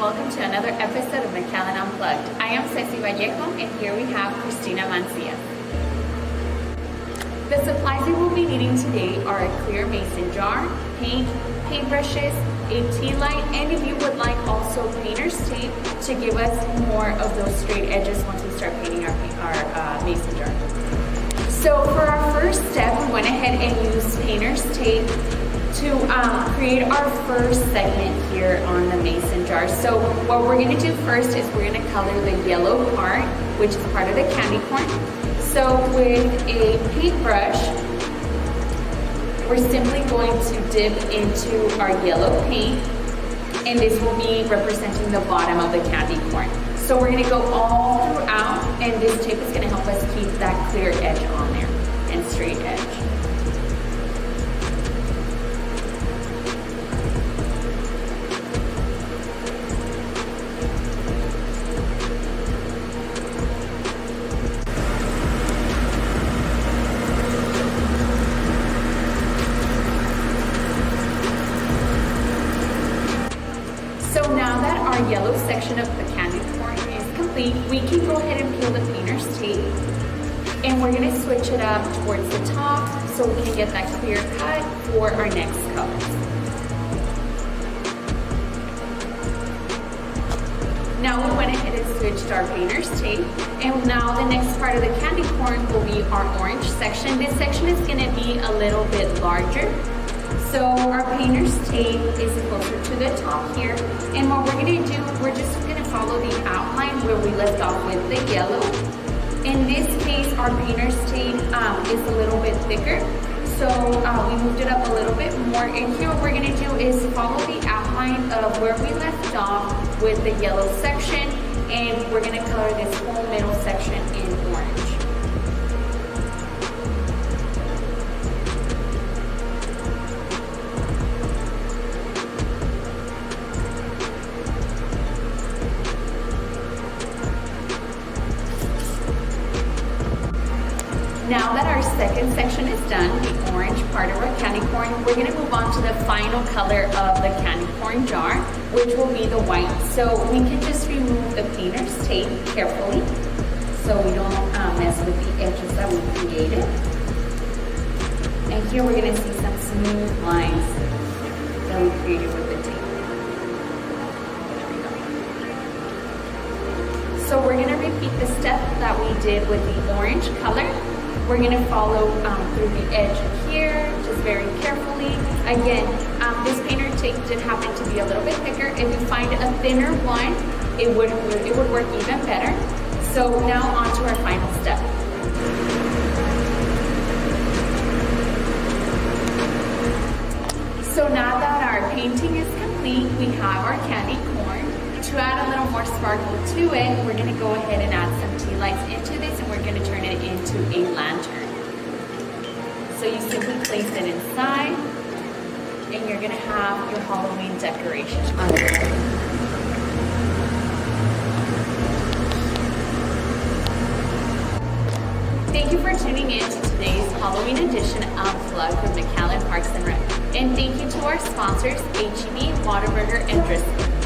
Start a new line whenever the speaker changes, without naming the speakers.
welcome to another episode of McAllen Unplugged. I am Ceci and here we have Kristyna and Ceci. The supplies we will be needing today are a clear mason jar, paint, paintbrushes, a tea light, and if you would like also painter's tape to give us more of those straight edges once we start painting our mason jar. So for our first step, we went ahead and used painter's tape to create our first segment here on the mason jar. So what we're going to do first is we're going to color the yellow part, which is part of the candy corn. So with a paintbrush, we're simply going to dip into our yellow paint, and this will be representing the bottom of the candy corn. So we're going to go all throughout, and this tape is going to help us keep that clear edge on there and straight edge. So now that our yellow section of the candy corn is complete, we can go ahead and peel the painter's tape, and we're going to switch it up towards the top so we can get that clear cut for our next colors. Now we went ahead and switched our painter's tape, and now the next part of the candy corn will be our orange section. This section is going to be a little bit larger. So our painter's tape is closer to the top here, and what we're going to do, we're just going to follow the outline where we left off with the yellow. In this case, our painter's tape is a little bit thicker, so we moved it up a little bit more, and here what we're going to do is follow the outline of where we left off with the yellow section, and we're going to color this whole middle section in orange. Now that our second section is done, the orange part of our candy corn, we're going to move on to the final color of the candy corn jar, which will be the white. So we can just remove the painter's tape carefully so we don't mess with the edges that we created. And here we're going to see some smooth lines that we created with the tape. There we go. So we're going to repeat the step that we did with the orange color. We're going to follow through the edge here, just very carefully. Again, this painter tape did happen to be a little bit thicker. If you find a thinner one, it would work even better. So now on to our final step. So now that our painting is complete, we have our candy corn. To add a little more sparkle to it, we're going to go ahead and add some tea lights into this, and we're going to turn it into a lantern. So you simply place it inside, and you're going to have your Halloween decoration under it. Thank you for tuning in to today's Halloween edition of Unplugged with McAllen Parks and Rec. And thank you to our sponsors, H-E-B, Whataburger, and Driscoll.